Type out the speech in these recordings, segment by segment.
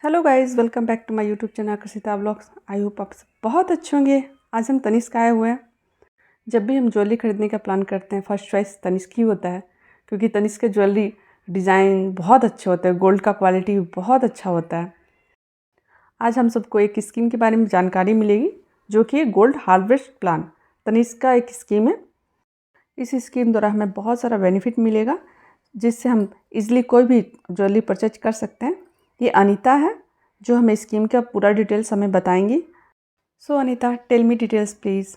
Hello guys, welcome back to my YouTube channel Aakarshita vlogs. I hope आप सब बहुत अच्छे होंगे। आज हम तनिष्क आए हुए हैं। जब भी हम ज्वेलरी खरीदने का प्लान करते हैं, फर्स्ट चॉइस तनिष्क ही होता है, क्योंकि तनिष्क के ज्वेलरी डिज़ाइन बहुत अच्छे होते हैं, गोल्ड का क्वालिटी भी बहुत अच्छा होता है। आज हम सबको एक स्कीम के बारे में जानकारी मिलेगी, जो कि गोल्ड हार्वेस्ट प्लान तनिष्क का एक स्कीम है। इस स्कीम द्वारा हमें बहुत सारा बेनिफिट मिलेगा, जिससे हम इजीली कोई भी ज्वेलरी परचेज कर सकते हैं। ये अनीता है जो हमें स्कीम का पूरा डिटेल्स हमें बताएंगी। So Anita, tell me details please.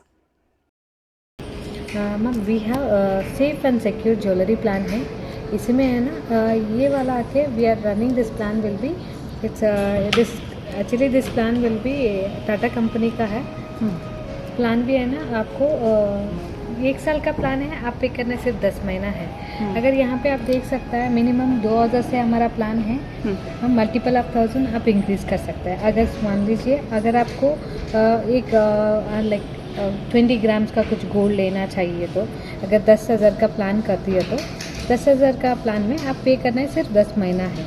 Ma'am, we have safe and secure jewellery plan है। इसमें है ना ये वाला आके we are running this plan will be this plan will be Tata company का है। प्लान भी है ना आपको 1 साल का प्लान है, आप पे करने सिर्फ 10 महीना है। अगर यहाँ पे आप देख सकते हैं मिनिमम 2000 से हमारा प्लान है। हम मल्टीपल ऑफ 1000 आप इंक्रीज़ कर सकते हैं। अगर मान लीजिए अगर आपको एक लाइक 20 ग्राम्स का कुछ गोल्ड लेना चाहिए, तो अगर 10,000 का प्लान कर दिया तो 10,000 का प्लान में आप पे करना है सिर्फ 10 महीना है।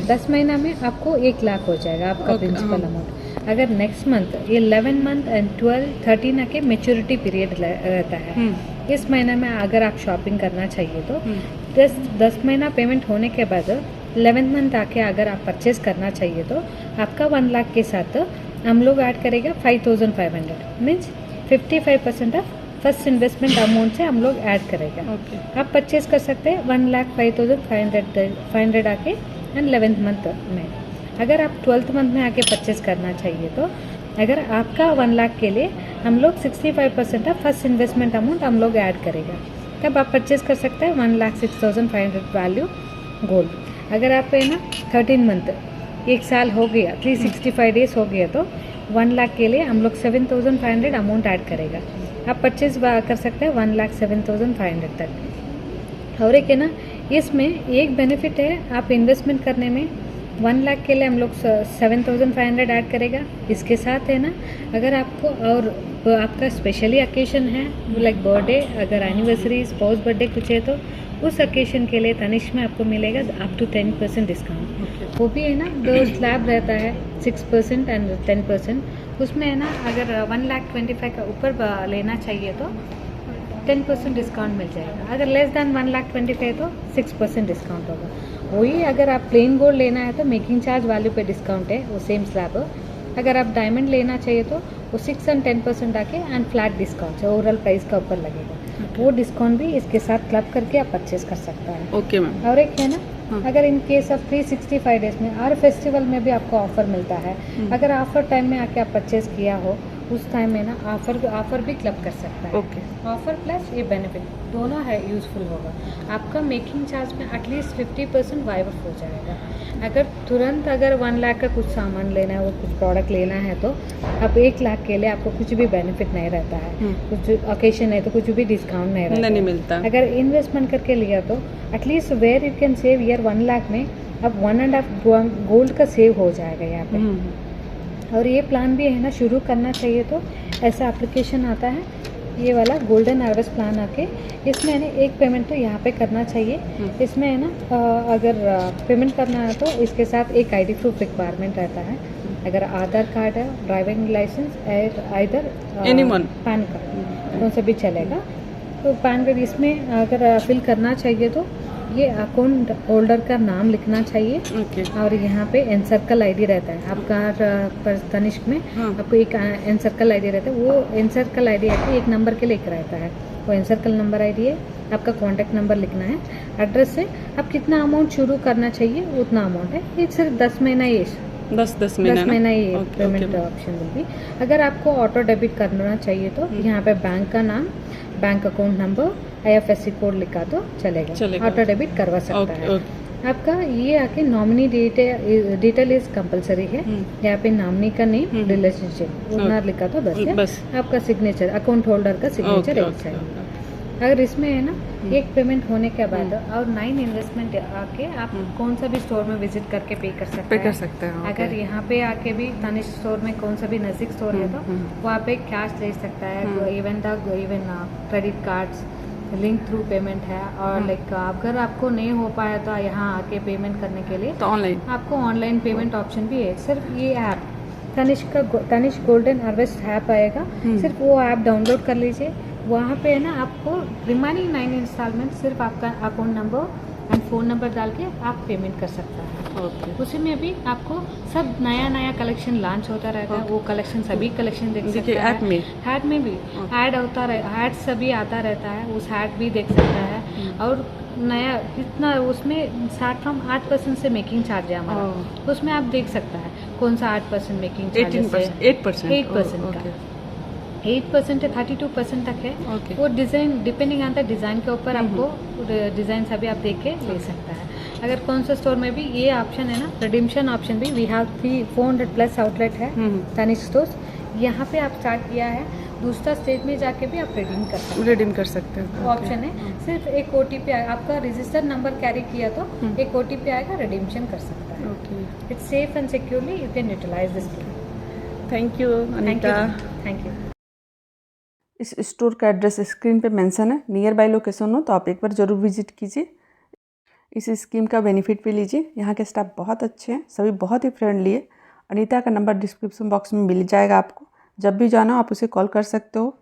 10 महीना में आपको 1 लाख हो जाएगा आपका प्रिंसिपल अमाउंट। अगर नेक्स्ट मंथ 11 मंथ एंड 13 आके मेच्योरिटी पीरियड रहता है। इस महीने में अगर आप शॉपिंग करना चाहिए तो 10 महीना पेमेंट होने के बाद 11 मंथ आके अगर आप परचेज करना चाहिए तो आपका 1 लाख के साथ हम लोग ऐड करेगा 5,500 means 55% of first investment amount से हम लोग ऐड करेगा। आप परचेज कर सकते हैं 1,05,500 आके एंड 11th मंथ में। अगर आप 12th मंथ में आके परचेज करना चाहिए तो अगर आपका 1 लाख के लिए हम लोग 65% ऑफ फर्स्ट इन्वेस्टमेंट अमाउंट हम लोग ऐड करेगा, तब आप परचेज कर सकते हैं 1,06,500 वैल्यू गोल्ड। अगर आप है ना 13 मंथ 1 साल हो गया, 365 डेज हो गया तो 1 लाख के लिए हम लोग 7,500 अमाउंट ऐड करेगा। आप परचेज कर सकते हैं 1,07,500 तक। और एक है ना इसमें एक बेनिफिट है, आप इन्वेस्टमेंट करने में 1 लाख के लिए हम लोग 7,500 ऐड करेगा। इसके साथ है ना अगर आपको और आपका स्पेशली ओकेशन है लाइक बर्थडे, अगर एनिवर्सरी, स्पाउस बर्थडे कुछ है तो उस ओकेशन के लिए तनिष्क में आपको मिलेगा अप टू 10% डिस्काउंट। वो भी है ना दो स्लैब रहता है 6% एंड 10%। उसमें है ना अगर 1,25,000 का ऊपर लेना चाहिए तो 10% डिस्काउंट मिल जाएगा। अगर लेस दैन 1,25,000 तो 6% डिस्काउंट होगा। वही अगर आप प्लेन गोल्ड लेना है तो मेकिंग चार्ज वैल्यू पे डिस्काउंट है, वो सेम स्लैब। अगर आप डायमंड लेना चाहिए तो वो 6 एंड 10% आके एंड फ्लैट डिस्काउंट है, ओवरऑल प्राइस का ऊपर लगेगा। वो डिस्काउंट भी इसके साथ क्लब करके आप परचेज कर सकता है। Okay ma'am. और एक है ना अगर इन केस ऑफ 365 डेज में और फेस्टिवल में भी आपको ऑफर मिलता है। अगर ऑफर टाइम में आके आप परचेज किया हो उस टाइम में ना ऑफर भी क्लब कर सकता है। ऑफर प्लस ये बेनिफिट दोनों है, यूज़फुल होगा। आपका मेकिंग चार्ज में एटलीस्ट 50% वाइव ऑफ हो जाएगा। अगर तुरंत अगर 1 लाख का कुछ सामान लेना है, वो कुछ प्रोडक्ट लेना है तो आप 1 लाख के लिए आपको कुछ भी बेनिफिट नहीं रहता है। कुछ ओकेशन है तो कुछ भी डिस्काउंट नहीं रहता, नहीं मिलता। अगर इन्वेस्टमेंट करके लिया तो at least where you can save year 1 lakh में अब 1.5 गोल्ड का सेव हो जाएगा यहाँ पे। और ये प्लान भी है ना शुरू करना चाहिए तो ऐसा एप्लीकेशन आता है ये वाला गोल्डन हार्वेस्ट प्लान आके, इसमें है ना एक पेमेंट तो यहाँ पे करना चाहिए। इसमें है ना अगर पेमेंट करना है तो इसके साथ एक आईडी प्रूफ रिक्वायरमेंट रहता है। अगर आधार कार्ड है, ड्राइविंग लाइसेंस, इधर पैन कार्ड कौन सा भी चलेगा। तो पैन कार्ड इसमें अगर फिल करना चाहिए तो ये अकाउंट होल्डर का नाम लिखना चाहिए। और यहाँ पे एनसर्कल आईडी रहता है आपका तनिष्क में। आपको एक एनसर्कल आईडी रहता है, वो एनसर्कल आईडी आके एक नंबर के लिए रहता है, वो एनसर्कल नंबर आईडी है। आपका कॉन्टैक्ट नंबर लिखना है। एड्रेस से आप कितना अमाउंट शुरू करना चाहिए उतना अमाउंट है। ये सिर्फ 10 महीना ये 10 महीना ये पेमेंट ऑप्शन मिल भी। अगर आपको ऑटो डेबिट करना चाहिए तो यहाँ पे बैंक का नाम, bank account number, IFSC code लिखा तो चलेगा। ऑटो डेबिट करवा सकता है। आपका ये आके नॉमिनी डिटेल इज कंपलसरी है। यहाँ पे नॉमिनी का नेम, रिलेशनशिप उतना लिखा तो बस है। आपका सिग्नेचर, अकाउंट होल्डर का सिग्नेचर एक चाहिए। अगर इसमें है ना एक पेमेंट होने के बाद और 9 इन्वेस्टमेंट आके आप कौन सा भी स्टोर में विजिट करके पे कर सकते हैं। अगर यहाँ पे आके भी तनिष्क स्टोर में कौन सा भी नज़दीक स्टोर है तो वहाँ पे कैश ले सकता है। Even credit cards link through payment है, और लाइक अगर आपको नहीं हो पाया तो यहाँ आके पेमेंट करने के लिए तो ऑनलाइन आपको ऑनलाइन पेमेंट ऑप्शन भी है। सिर्फ ये app Tanishq golden harvest app आएगा, सिर्फ वो ऐप डाउनलोड कर लीजिए। वहाँ पे है ना आपको रिमाइनिंग 9 इंस्टॉलमेंट सिर्फ आपका account number and phone number डाल के आप पेमेंट कर सकता है। ओके। उसी में भी आपको सब नया कलेक्शन लॉन्च होता रहता है। वो कलेक्शन सभी कलेक्शन देख सकते हैं। ऐड में भी ऐड होता रहे, ऐड सभी आता रहता है, उस ऐड भी देख सकता है। और नया इतना उसमें स्टार्ट फ्रॉम 8% से मेकिंग चार्ज है हमारा, उसमें आप देख सकता है कौन सा 8% मेकिंग चार्ज है। 8% का 8% है, 32% तक है। वो डिज़ाइन डिपेंडिंग आता है, डिज़ाइन के ऊपर आपको डिज़ाइन सभी आप देख के ले सकता है। अगर कौन सा स्टोर में भी ये ऑप्शन है ना, रिडीम्शन ऑप्शन भी, वी हैव 400+ आउटलेट है तनिष्क स्टोर्स। यहाँ पे आप स्टार्ट किया है, दूसरा स्टेज में जाके भी आप रिडीम कर सकते हैं। ऑप्शन है, सिर्फ एक OTP आपका रजिस्टर नंबर कैरी किया तो एक OTP आएगा, रिडीम्शन कर सकता है। It's safe and securely you can utilize this. Thank you Anita. Thank you. इस स्टोर का एड्रेस स्क्रीन पे मेंशन है, नियर बाय लोकेशन हो तो आप एक बार ज़रूर विजिट कीजिए। इस स्कीम का बेनिफिट भी लीजिए। यहाँ के स्टाफ बहुत अच्छे हैं, सभी बहुत ही फ्रेंडली है। अनीता का नंबर डिस्क्रिप्शन बॉक्स में मिल जाएगा आपको। जब भी जाना हो आप उसे कॉल कर सकते हो।